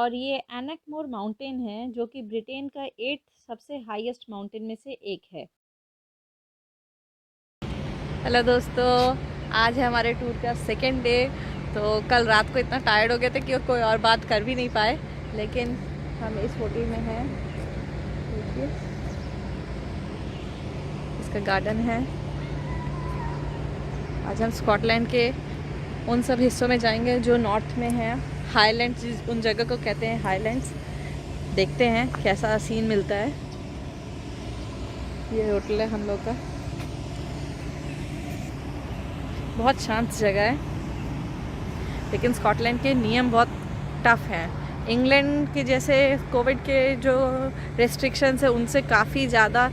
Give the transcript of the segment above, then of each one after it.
और ये एनकमोर माउंटेन है जो कि ब्रिटेन का 8th सबसे हाईएस्ट माउंटेन में से एक है। हेलो दोस्तों, आज है हमारे टूर का सेकेंड डे। तो कल रात को इतना टायर्ड हो गए थे कि कोई और बात कर भी नहीं पाए, लेकिन हम इस होटल में हैं। देखिए, इसका गार्डन है। आज हम स्कॉटलैंड के उन सब हिस्सों में जाएंगे जो नॉर्थ में हैं, हाईलैंड्स, उन जगह को कहते हैं हाईलैंड्स। देखते हैं कैसा सीन मिलता है। ये होटल है हम लोग का, बहुत शांत जगह है। लेकिन स्कॉटलैंड के नियम बहुत टफ हैं। इंग्लैंड के जैसे कोविड के जो रेस्ट्रिक्शंस है उनसे काफ़ी ज़्यादा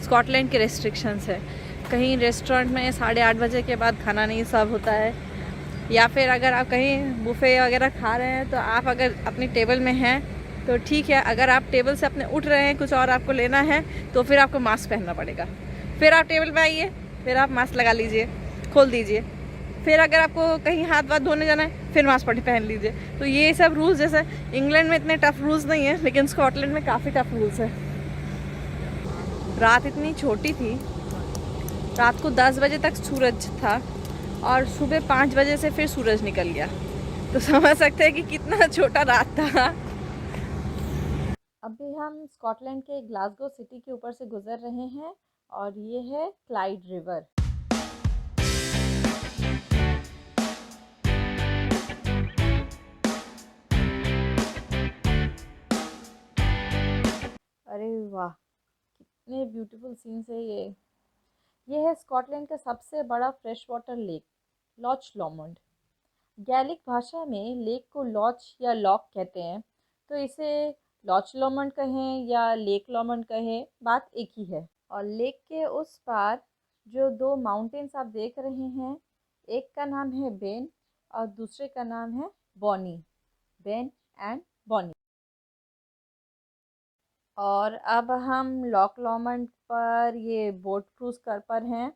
स्कॉटलैंड के रेस्ट्रिक्शंस है। कहीं रेस्टोरेंट में 8:30 बजे के बाद खाना नहीं सर्व होता है, या फिर अगर आप कहीं बुफे वगैरह खा रहे हैं तो आप अगर अपनी टेबल में हैं तो ठीक है, अगर आप टेबल से अपने उठ रहे हैं, कुछ और आपको लेना है तो फिर आपको मास्क पहनना पड़ेगा। फिर आप टेबल पे आइए, फिर आप मास्क लगा लीजिए, खोल दीजिए। फिर अगर आपको कहीं हाथ धोने जाना है फिर मास्क पहन लीजिए। तो ये सब रूल्स, जैसे इंग्लैंड में इतने टफ रूल्स नहीं है, लेकिन स्कॉटलैंड में काफ़ी टफ रूल्स है। रात इतनी छोटी थी, रात को 10 बजे तक सूरज था और सुबह 5 बजे से फिर सूरज निकल गया। तो समझ सकते हैं कि कितना छोटा रात था। अभी हम स्कॉटलैंड के ग्लासगो सिटी के ऊपर से गुजर रहे हैं और ये है क्लाइड रिवर। अरे वाह, कितने ब्यूटीफुल सीन्स है ये है स्कॉटलैंड का सबसे बड़ा fresh water lake, loch Lomond. Gaelic भाषा में लेक को लॉच या लॉक कहते हैं, तो इसे लॉच लॉमंड कहें या लेक लॉमंड कहें, बात एक ही है। और लेक के उस पार जो दो माउंटेन्स आप देख रहे हैं, एक का नाम है बेन और दूसरे का नाम है बॉनी, बेन एंड बॉनी। और अब हम लॉक लॉमंड पर ये बोट क्रूज कर पर हैं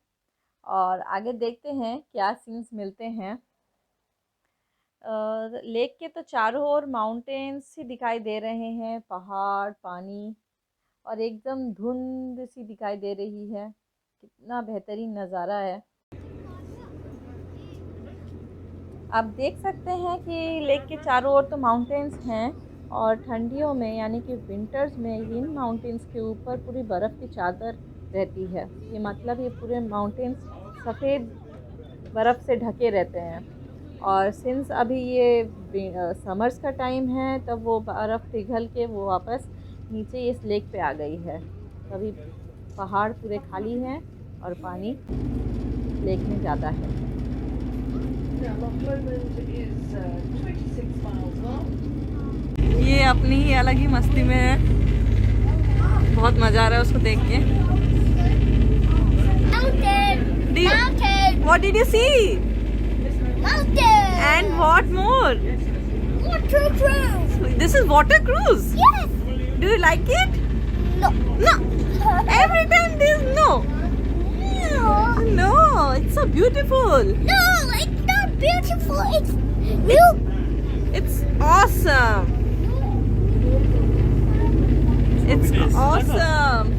और आगे देखते हैं क्या सीन्स मिलते हैं। लेक के तो चारों ओर माउंटेन्स ही दिखाई दे रहे हैं, पहाड़, पानी, और एकदम धुंध सी दिखाई दे रही है। कितना बेहतरीन नज़ारा है। आप देख सकते हैं कि लेक के चारों ओर तो माउंटेन्स हैं और ठंडियों में यानी कि विंटर्स में इन माउंटेन्स के ऊपर पूरी बर्फ़ की चादर रहती है। ये मतलब ये पूरे माउंटेन्स सफ़ेद बर्फ़ से ढके रहते हैं। और सिंस अभी ये समर्स का टाइम है, तब वो बर्फ़ पिघल के वो वापस नीचे इस लेक पे आ गई है। तभी पहाड़ पूरे खाली हैं और पानी लेक में ज़्यादा है। ये अपनी ही अलग ही मस्ती में है, बहुत मजा आ रहा है उसको देख के। Mountain. What did you see? Mountain. And what more? Water cruise. This is water cruise. Yes. Do you like it? No. No. Every time this no. No. No, it's so beautiful. No, it's not beautiful. It's real. It's awesome. It's awesome.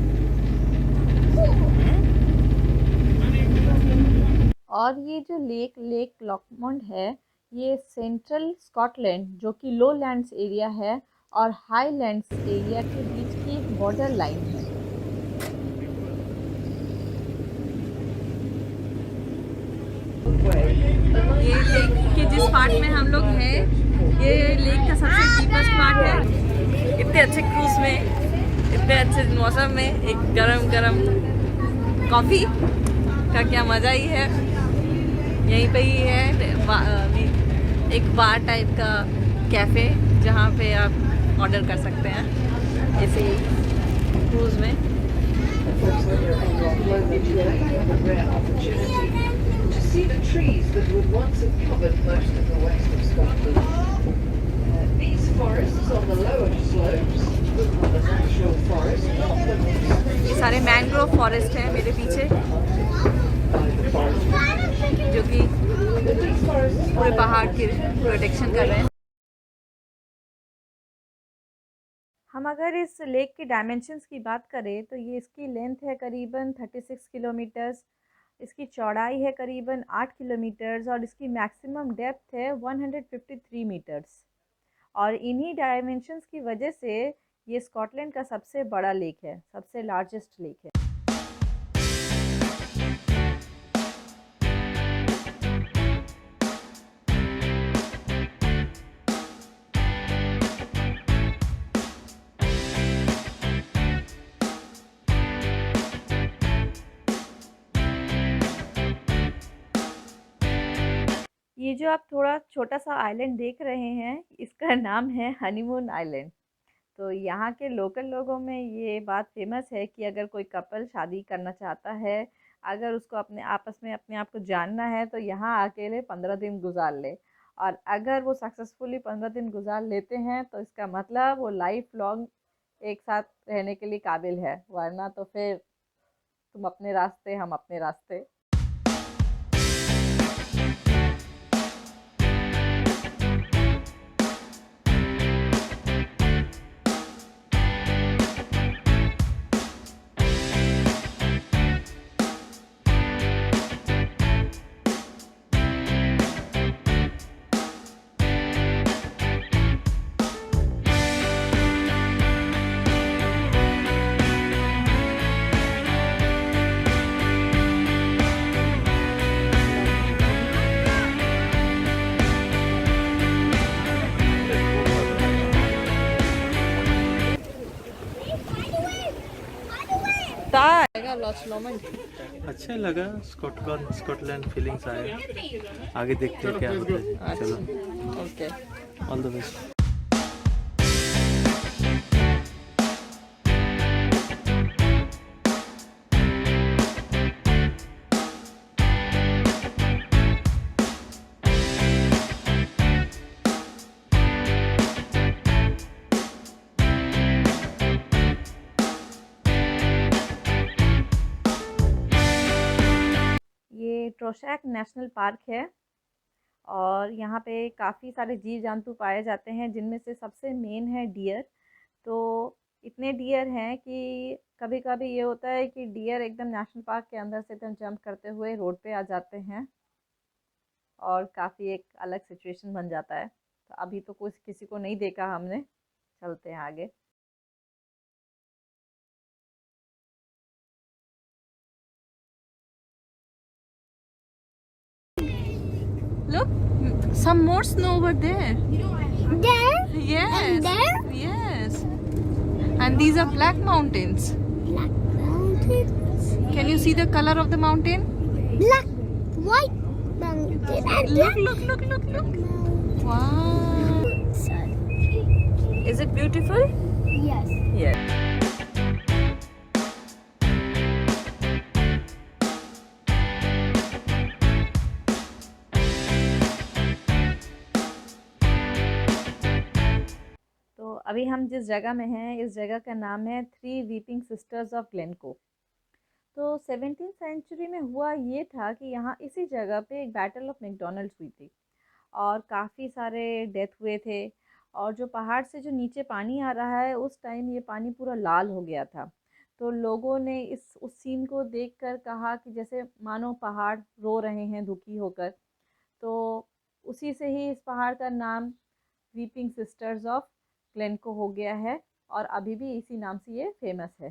और ये जो lake लॉकमंड है, ये central Scotland जो कि लोलैंड्स area है और highlands area के बीच की बॉर्डर लाइन है। ये लेक के जिस पार्ट में हम लोग हैं, ये लेक का सबसे डीपेस्ट पार्ट है। इतने अच्छे क्रूज में, इतने अच्छे मौसम में एक गरम गरम कॉफ़ी का क्या मज़ा ही है। यहीं पे ही है एक बार टाइप का कैफ़े, जहाँ पे आप ऑर्डर कर सकते हैं ऐसे ही क्रूज़ में। See the trees that would once have covered most of the west of Scotland. These forests on the lower slopes are the natural forest, not the ये सारे मैंग्रोव फॉरेस्ट हैं मेरे पीछे, जो कि पूरे पहाड़ की प्रोटेक्शन कर रहे हैं। हम अगर इस लेक की डायमेंशंस की बात करें तो ये इसकी लेंथ है करीबन 36 किलोमीटर्स, इसकी चौड़ाई है करीबन 8 किलोमीटर्स और इसकी मैक्सिमम डेप्थ है 153 मीटर्स। और इन्हीं डायमेंशंस की वजह से ये स्कॉटलैंड का सबसे बड़ा लेक है, सबसे लार्जेस्ट लेक है। ये जो आप थोड़ा छोटा सा आइलैंड देख रहे हैं, इसका नाम है हनीमून आइलैंड। तो यहाँ के लोकल लोगों में ये बात फेमस है कि अगर कोई कपल शादी करना चाहता है, अगर उसको अपने आपस में अपने आप को जानना है तो यहाँ अकेले 15 दिन गुजार ले। और अगर वो सक्सेसफुली 15 दिन गुजार लेते हैं तो इसका मतलब वो लाइफ लॉन्ग एक साथ रहने के लिए काबिल है, वरना तो फिर तुम अपने रास्ते हम अपने रास्ते। अच्छा लगा, स्कॉटलैंड फीलिंग्स आए। आगे देखते हैं क्या होता है। चलो, ओके। All the best. ये ट्रोशैक नेशनल पार्क है और यहाँ पे काफ़ी सारे जीव जंतु पाए जाते हैं, जिनमें से सबसे मेन है डियर। तो इतने डियर हैं कि कभी कभी ये होता है कि डियर एकदम नेशनल पार्क के अंदर से एकदम जंप करते हुए रोड पे आ जाते हैं और काफ़ी एक अलग सिचुएशन बन जाता है। तो अभी तो कुछ किसी को नहीं देखा हमने, चलते हैं आगे। Look, some more snow over there. There Yes. and there. Yes. And these are black mountains. Black mountains. Can you see the color of the mountain? Black, white mountain and Look, black look, look, look, look. mountain. Wow. Is it beautiful? Yes. Yes. तो अभी हम जिस जगह में हैं, इस जगह का नाम है three weeping sisters of Glencoe. तो 17th सेंचुरी में हुआ ये था कि यहाँ इसी जगह पे एक बैटल ऑफ मैकडॉनल्ड्स हुई थी और काफ़ी सारे डेथ हुए थे। और जो पहाड़ से जो नीचे पानी आ रहा है, उस टाइम ये पानी पूरा लाल हो गया था। तो लोगों ने उस सीन को देखकर कहा कि जैसे मानो पहाड़ रो रहे हैं दुखी होकर। तो उसी से ही इस पहाड़ का नाम वीपिंग सिस्टर्स ऑफ ग्लेनको हो गया है और अभी भी इसी नाम से ये फेमस है।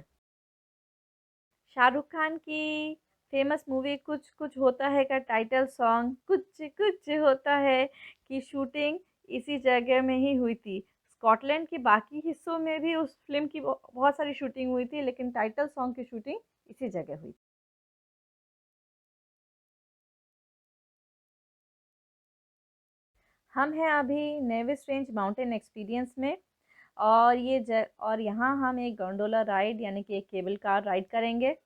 शाहरुख खान की फेमस मूवी कुछ कुछ होता है का टाइटल सॉन्ग कुछ कुछ होता है की शूटिंग इसी जगह में ही हुई थी। स्कॉटलैंड के बाकी हिस्सों में भी उस फिल्म की बहुत सारी शूटिंग हुई थी, लेकिन टाइटल सॉन्ग की शूटिंग इसी जगह हुई। हम हैं अभी नेविस रेंज माउंटेन एक्सपीरियंस में और और यहाँ हम एक गोंडोला राइड यानी कि एक केबल कार राइड करेंगे।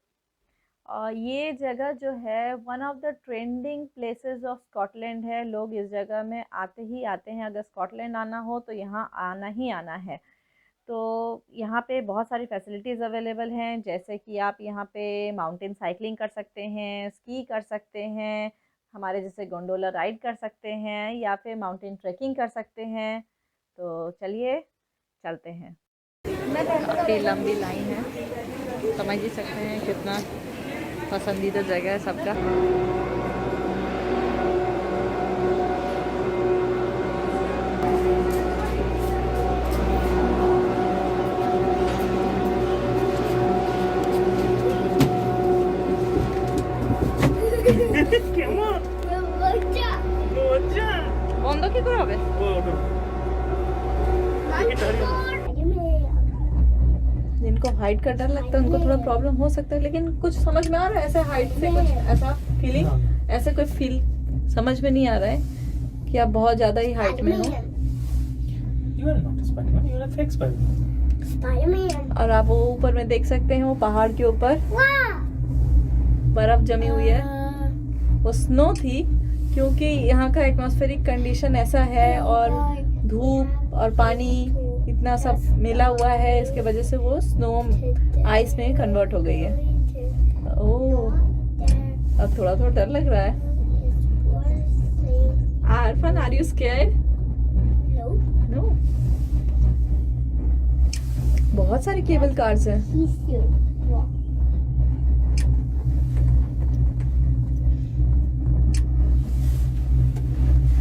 और ये जगह जो है one of the trending places of Scotland है। लोग इस जगह में आते ही आते हैं, अगर स्कॉटलैंड आना हो तो यहाँ आना ही आना है। तो यहाँ पे बहुत सारी फैसिलिटीज़ अवेलेबल हैं, जैसे कि आप यहाँ पे माउंटेन साइकिलिंग कर सकते हैं, स्की कर सकते हैं, हमारे जैसे गोंडोला राइड कर सकते हैं या फिर माउंटेन ट्रैकिंग कर सकते हैं। तो चलिए चलते हैं। काफ़ी लंबी लाइन है, समझ ही सकते हैं कितना पसंदीदा जगह है सबका। বন্ধ কি করে হবে? जिनको हाइट का डर लगता है उनको थोड़ा प्रॉब्लम हो सकता है, लेकिन कुछ समझ में आ रहा है ऐसे हाइट से कुछ ऐसा फीलिंग, ऐसे कोई फील समझ में नहीं आ रहा है कि आप बहुत ज्यादा ही हाइट में हो। और आप वो ऊपर में देख सकते हैं, वो पहाड़ के ऊपर बर्फ जमी हुई है, वो स्नो थी, क्योंकि यहाँ का एटमॉस्फेरिक कंडीशन ऐसा है और धूप और पानी इतना सब मिला हुआ है, इसके वजह से वो स्नो आइस में कन्वर्ट हो गई है। ओह, अब थोड़ा थोड़ा डर लग रहा है। आरफन, आर यू स्कैर्ड? नो। बहुत सारी केबल कार्स हैं।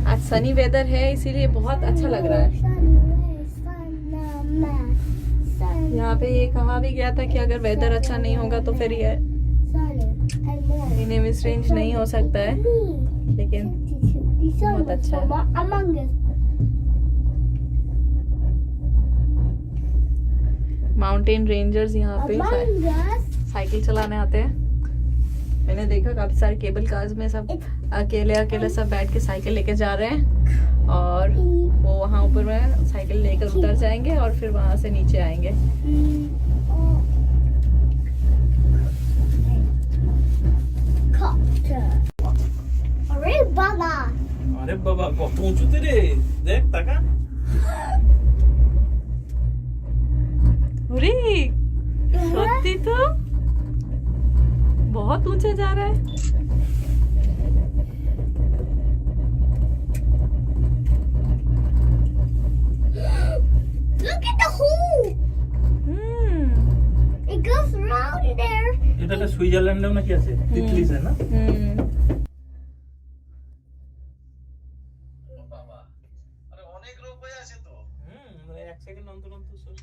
आज सनी वेदर है, इसीलिए बहुत अच्छा लग रहा है। यहाँ पे ये कहा भी गया था कि अगर वेदर अच्छा नहीं होगा तो फिर ये नेवी रेंज नहीं हो सकता है, लेकिन बहुत अच्छा है। माउंटेन रेंजर्स यहाँ पे साइकिल चलाने आते हैं। मैंने देखा काफी सारे केबल कार्स में सब अकेले अकेले सब बैठ के साइकिल लेके जा रहे हैं, और वो वहाँ ऊपर में साइकिल लेकर उतर जाएंगे और फिर वहाँ से नीचे आएंगे। अरे बाबा কত উঁচুতে রে, দেখ টাকা। अरे सच्ची तो बहुत ऊंचा जा रहा है। Look at the hole. It goes around there. এটা সুইজারল্যান্ডেও নাকি আছে, তিতলিসে না? বাবা, আরে অনেক রোগ হয়ে আছে তো। এক সেকেন্ড অন্তর অন্তর সর।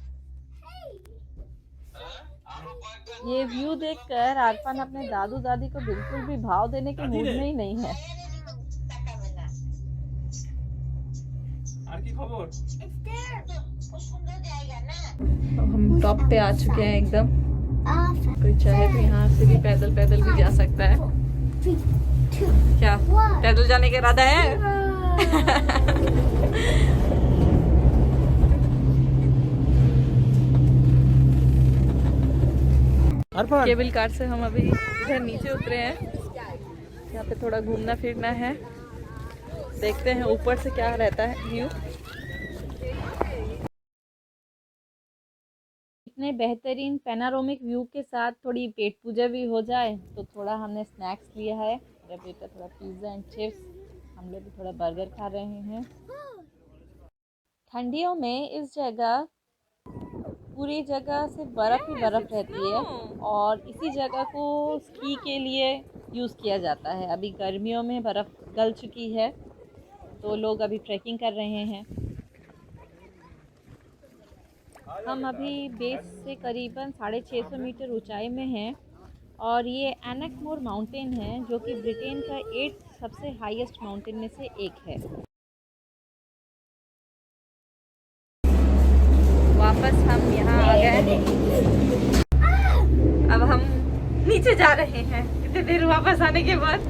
ये व्यू देखकर आरफान अपने दादू दादी को बिल्कुल भी भाव देने के मूड में ही नहीं है। আর কি খবর? हम टॉप पे आ चुके हैं एकदम। कोई चाहे तो यहाँ से भी पैदल पैदल भी जा सकता है। क्या पैदल जाने का इरादा है? केबल कार से हम अभी इधर नीचे उतरे हैं। यहाँ पे थोड़ा घूमना फिरना है, देखते हैं ऊपर से क्या रहता है व्यू। इतने बेहतरीन पैनारोमिक व्यू के साथ थोड़ी पेट पूजा भी हो जाए, तो थोड़ा हमने स्नैक्स लिया है। मेरा बेटा थोड़ा पिज़्ज़ा एंड चिप्स, हम लोग भी थोड़ा बर्गर खा रहे हैं। ठंडियों में इस जगह पूरी जगह से बर्फ़ ही बर्फ़ रहती है, और इसी जगह को स्की के लिए यूज़ किया जाता है। अभी गर्मियों में बर्फ़ गल चुकी है, तो लोग अभी ट्रैकिंग कर रहे हैं। हम अभी बेस से करीबन 650 मीटर ऊंचाई में हैं, और ये एनकमोर माउंटेन है, जो कि ब्रिटेन का 8 सबसे हाईएस्ट माउंटेन में से एक है। वापस हम यहाँ आ गए। अब हम नीचे जा रहे हैं कितने देर वापस आने के बाद।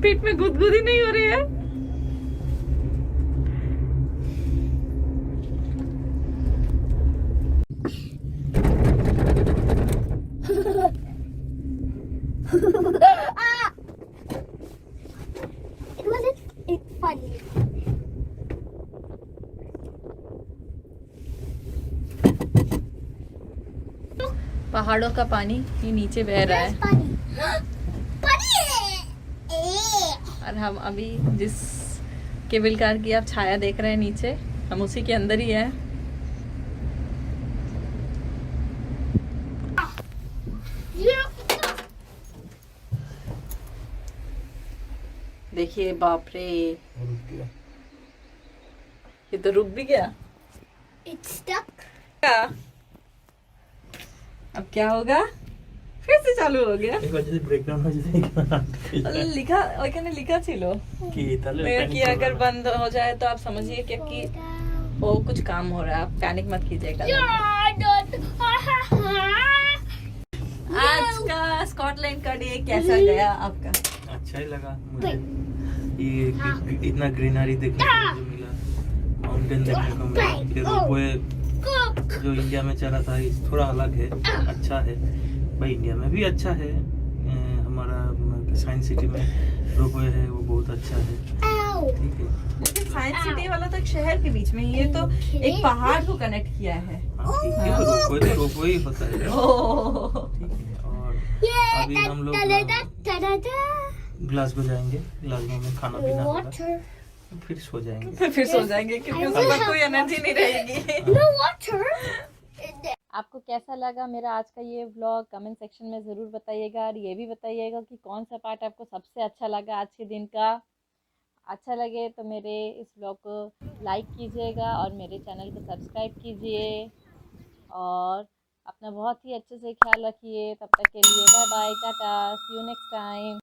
पेट में गुदगुदी नहीं हो रही है। It's funny. पहाड़ों का पानी ये नीचे बह रहा है। Funny. और हम अभी जिस केबल कार की आप छाया देख रहे हैं नीचे, हम उसी के अंदर ही हैं। देखिए बाप रे, ये तो रुक भी गया। It's stuck. क्या अब क्या होगा? फिर से चालू हो गया। एक वजह से ब्रेकडाउन हो जाए लिखा ওখানে লিখা ছিল कि তাহলে कि अगर बंद हो जाए तो आप समझिए कि वो कुछ काम हो रहा है, आप पैनिक मत कीजिएगा। आज का स्कॉटलैंड का डे कैसा गया आपका? अच्छा ही लगा मुझे। ये इतना ग्रीनरी देखने को मुझे मिला, माउंटेन देखने को मिला। ये रोपवे जो इंडिया में चला था ये थोड़ा अलग है, अच्छा है भाई। इंडिया में भी अच्छा है, हमारा साइंस सिटी में रोपवे है वो बहुत अच्छा है, ठीक है। लेकिन साइंस सिटी वाला तो एक शहर के बीच में, ये तो एक पहाड़ को कनेक्ट किया है। हाँ, ठीक है, तो रोपवे ही होता है, ठीक है। और अभी हम लोग ग्लासगो जाएंगे, ग्लासगो में खाना पीना होगा, फिर सो जाएंगे। फिर सो जाएंगे क्योंकि उसके बाद कोई एनर्जी नहीं रहेगी। No water. आपको कैसा लगा मेरा आज का ये व्लॉग? कमेंट सेक्शन में ज़रूर बताइएगा, और ये भी बताइएगा कि कौन सा पार्ट आपको सबसे अच्छा लगा आज के दिन का। अच्छा लगे तो मेरे इस व्लॉग को लाइक कीजिएगा और मेरे चैनल को सब्सक्राइब कीजिए, और अपना बहुत ही अच्छे से ख्याल रखिए। तब तक के लिए bye bye, tata, see you next time.